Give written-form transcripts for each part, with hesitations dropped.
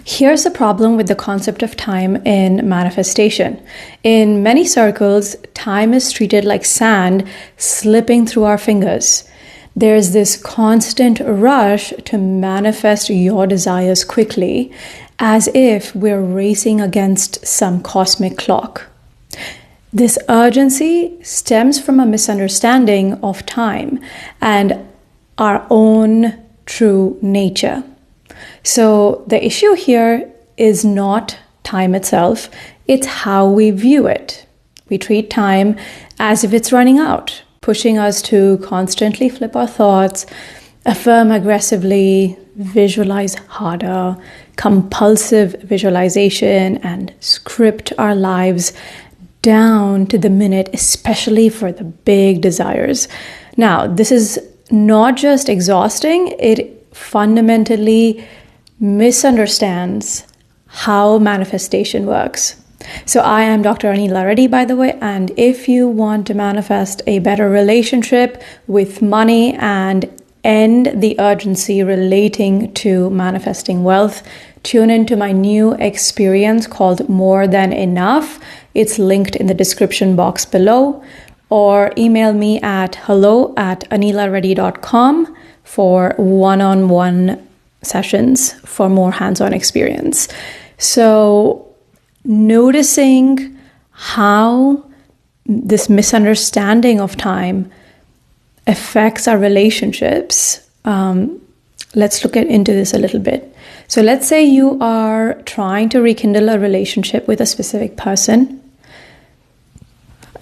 Here's the problem with the concept of time in manifestation. In many circles, time is treated like sand slipping through our fingers. There's this constant rush to manifest your desires quickly, as if we're racing against some cosmic clock. This urgency stems from a misunderstanding of time and our own true nature. So the issue here is not time itself, it's how we view it. We treat time as if it's running out, pushing us to constantly flip our thoughts, affirm aggressively, visualize harder, compulsive visualization, and script our lives down to the minute, especially for the big desires. Now, this is not just exhausting, it fundamentally misunderstands how manifestation works. So I am Dr. InaLareddy, by the way, and if you want to manifest a better relationship with money and end the urgency relating to manifesting wealth, tune into my new experience called More Than Enough. It's linked in the description box below, or email me at hello@anilareddy.com for one-on-one sessions for more hands-on experience. So noticing how this misunderstanding of time affects our relationships, let's look into this a little bit. So let's say you are trying to rekindle a relationship with a specific person.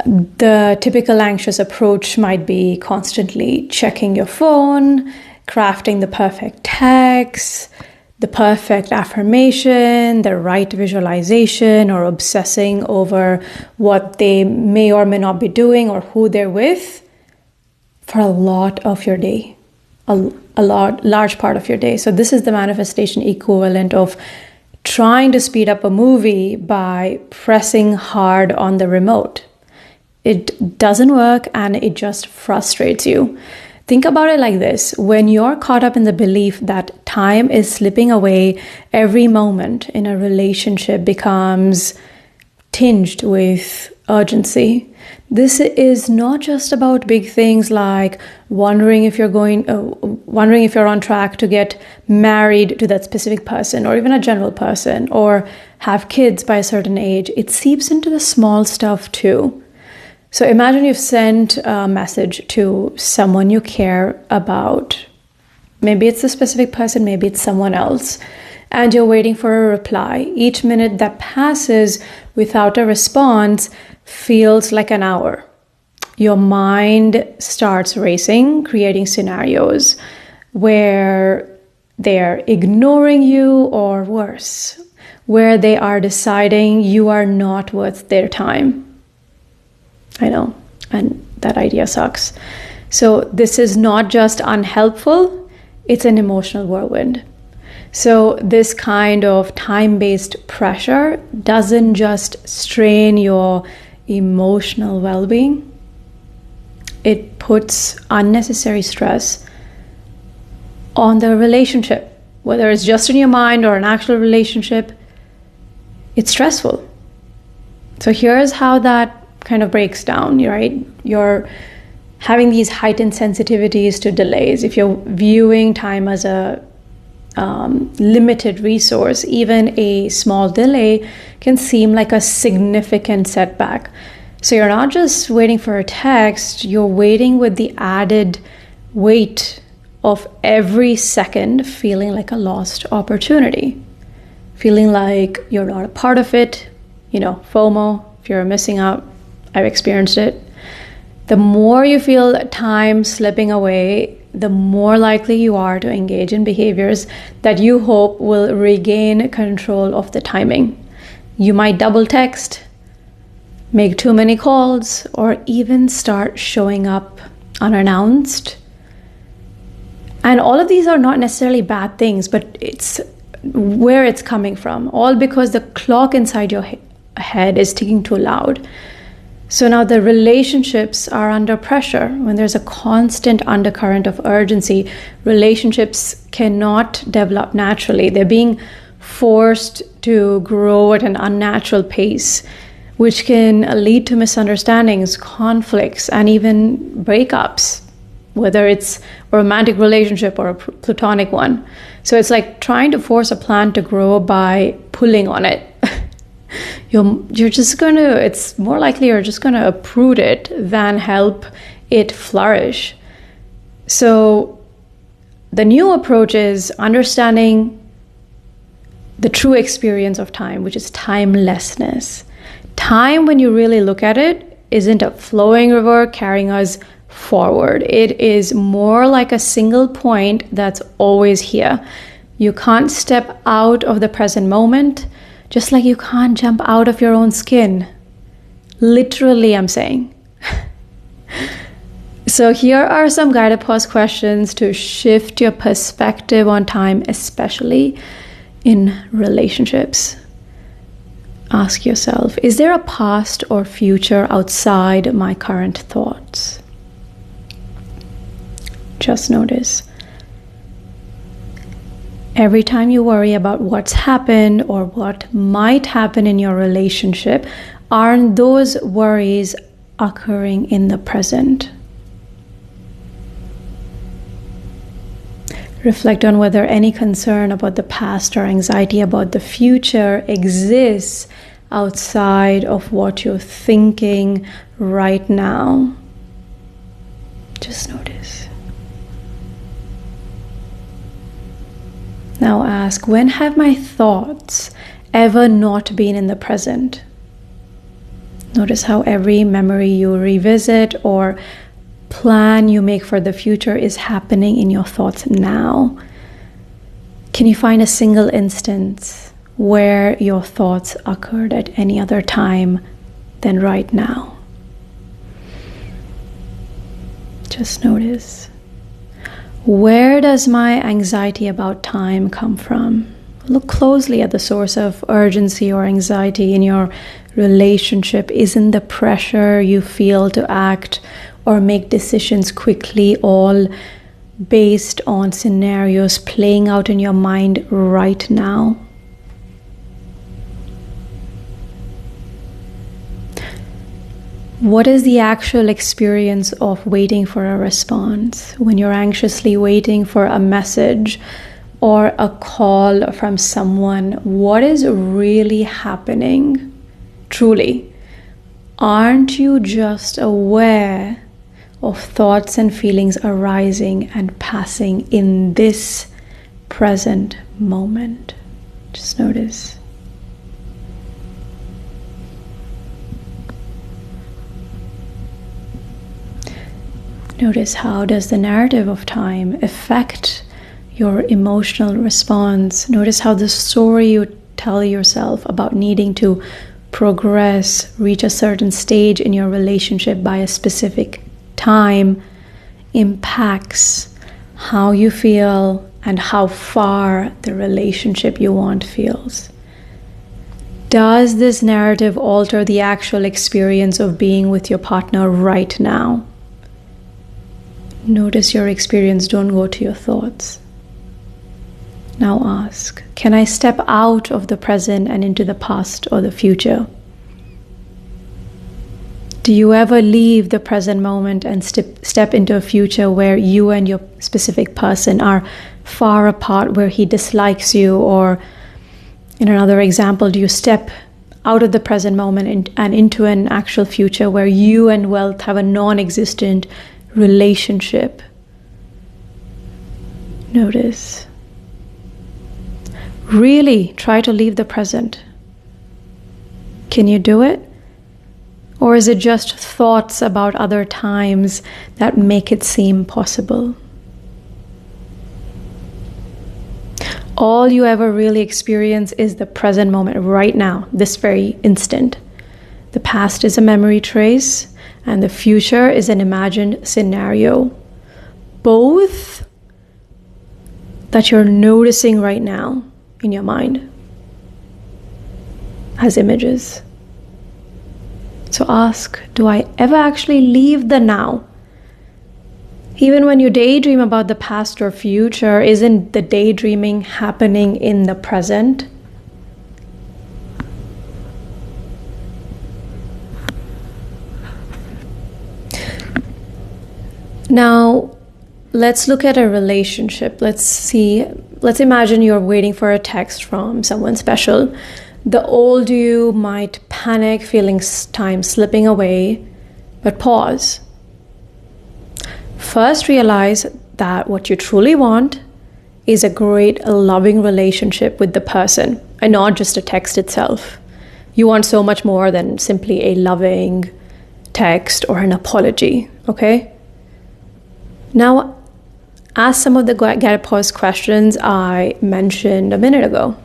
The typical anxious approach might be constantly checking your phone, crafting the perfect text, the perfect affirmation, the right visualization, or obsessing over what they may or may not be doing or who they're with for a lot of your day, large part of your day. So this is the manifestation equivalent of trying to speed up a movie by pressing hard on the remote. It doesn't work and it just frustrates you. Think about it like this. When you're caught up in the belief that time is slipping away, every moment in a relationship becomes tinged with urgency. This is not just about big things like wondering if you're on track to get married to that specific person, or even a general person, or have kids by a certain age. It seeps into the small stuff too. So imagine you've sent a message to someone you care about. Maybe it's a specific person, maybe it's someone else, and you're waiting for a reply. Each minute that passes without a response feels like an hour. Your mind starts racing, creating scenarios where they're ignoring you, or worse, where they are deciding you are not worth their time. I know, and that idea sucks. So this is not just unhelpful, it's an emotional whirlwind. So this kind of time-based pressure doesn't just strain your emotional well-being, it puts unnecessary stress on the relationship. Whether it's just in your mind or an actual relationship, it's stressful. So here's how that kind of breaks down, right? You're having these heightened sensitivities to delays. If you're viewing time as a limited resource, even a small delay can seem like a significant setback. So you're not just waiting for a text, you're waiting with the added weight of every second feeling like a lost opportunity, feeling like you're not a part of it, FOMO, if you're missing out. I've experienced it. The more you feel time slipping away, the more likely you are to engage in behaviors that you hope will regain control of the timing. You might double text, make too many calls, or even start showing up unannounced. And all of these are not necessarily bad things, but it's where it's coming from, all because the clock inside your head is ticking too loud. So now the relationships are under pressure. When there's a constant undercurrent of urgency, relationships cannot develop naturally. They're being forced to grow at an unnatural pace, which can lead to misunderstandings, conflicts, and even breakups, whether it's a romantic relationship or a platonic one. So it's like trying to force a plant to grow by pulling on it. It's more likely you're just gonna uproot it than help it flourish. So the new approach is understanding the true experience of time, which is timelessness. Time, when you really look at it, isn't a flowing river carrying us forward. It is more like a single point that's always here. You can't step out of the present moment, just like you can't jump out of your own skin. Literally, I'm saying. So here are some guided pause questions to shift your perspective on time, especially in relationships. Ask yourself, is there a past or future outside my current thoughts? Just notice. Every time you worry about what's happened or what might happen in your relationship, aren't those worries occurring in the present? Reflect on whether any concern about the past or anxiety about the future exists outside of what you're thinking right now. Just notice. Now ask, when have my thoughts ever not been in the present? Notice how every memory you revisit or plan you make for the future is happening in your thoughts now. Can you find a single instance where your thoughts occurred at any other time than right now? Just notice. Where does my anxiety about time come from? Look closely at the source of urgency or anxiety in your relationship. Isn't the pressure you feel to act or make decisions quickly all based on scenarios playing out in your mind right now? What is the actual experience of waiting for a response? When you're anxiously waiting for a message or a call from someone, what is really happening? Truly, aren't you just aware of thoughts and feelings arising and passing in this present moment? Just notice. Notice, how does the narrative of time affect your emotional response? Notice how the story you tell yourself about needing to progress, reach a certain stage in your relationship by a specific time impacts how you feel and how far the relationship you want feels. Does this narrative alter the actual experience of being with your partner right now? Notice your experience, don't go to your thoughts. Now ask, can I step out of the present and into the past or the future? Do you ever leave the present moment and step into a future where you and your specific person are far apart, where he dislikes you? Or in another example, do you step out of the present moment and into an actual future where you and wealth have a non-existent relationship? Notice. Really try to leave the present. Can you do it? Or is it just thoughts about other times that make it seem possible? All you ever really experience is the present moment right now, this very instant. The past is a memory trace, and the future is an imagined scenario. Both that you're noticing right now in your mind as images. So ask, do I ever actually leave the now Even when you daydream about the past or future, isn't the daydreaming happening in the present? Now, let's look at a relationship. Let's imagine you're waiting for a text from someone special. The old you might panic, feeling time slipping away, but pause. First, realize that what you truly want is a great, loving relationship with the person and not just a text itself. You want so much more than simply a loving text or an apology, okay? Now, ask some of the get pause questions I mentioned a minute ago.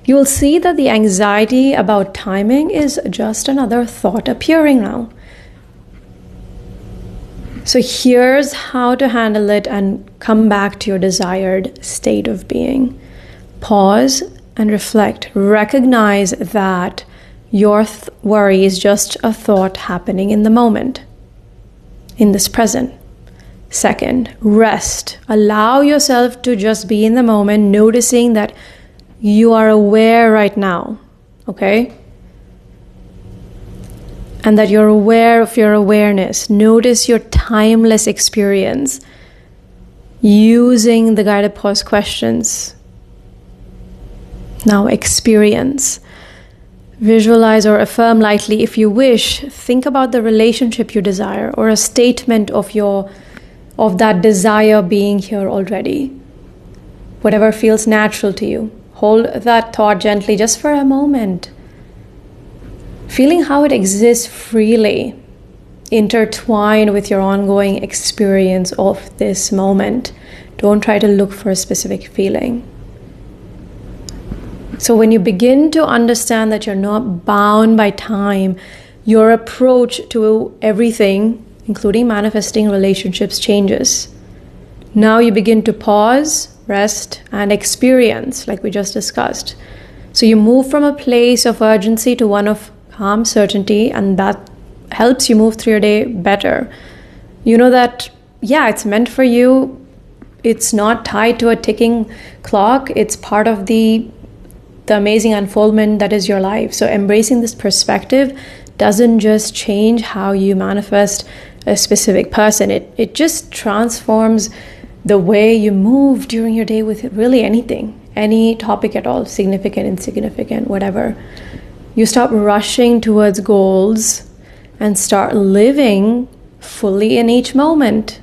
You will see that the anxiety about timing is just another thought appearing now. So here's how to handle it and come back to your desired state of being. Pause and reflect. Recognize that your worry is just a thought happening in the moment, in this present. Second, rest. Allow yourself to just be in the moment, noticing that you are aware right now, okay? And that you're aware of your awareness. Notice your timeless experience using the guided pause questions. Now, experience. Visualize or affirm lightly if you wish. Think about the relationship you desire or a statement of that desire being here already. Whatever feels natural to you. Hold that thought gently just for a moment. Feeling how it exists freely, intertwined with your ongoing experience of this moment. Don't try to look for a specific feeling. So when you begin to understand that you're not bound by time, your approach to everything, including manifesting relationships, changes. Now you begin to pause, rest, and experience, like we just discussed. So you move from a place of urgency to one of calm certainty, and that helps you move through your day better. You know that, it's meant for you. It's not tied to a ticking clock. It's part of the amazing unfoldment that is your life. So embracing this perspective doesn't just change how you manifest a specific person. It just transforms the way you move during your day with really anything, any topic at all, significant, insignificant, whatever. You stop rushing towards goals and start living fully in each moment.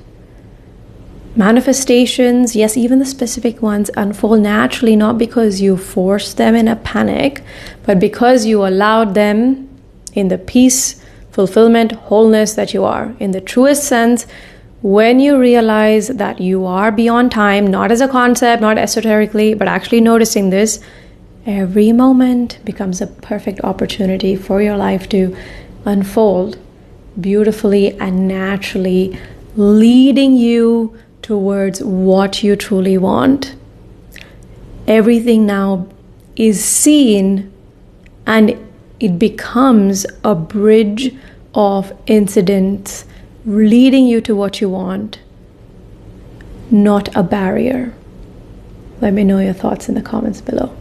Manifestations, yes, even the specific ones, unfold naturally, not because you forced them in a panic, but because you allowed them in the peace, fulfillment, wholeness that you are. In the truest sense, when you realize that you are beyond time, not as a concept, not esoterically, but actually noticing this, every moment becomes a perfect opportunity for your life to unfold beautifully and naturally, leading you towards what you truly want. Everything now is seen and it becomes a bridge of incidents leading you to what you want, not a barrier. Let me know your thoughts in the comments below.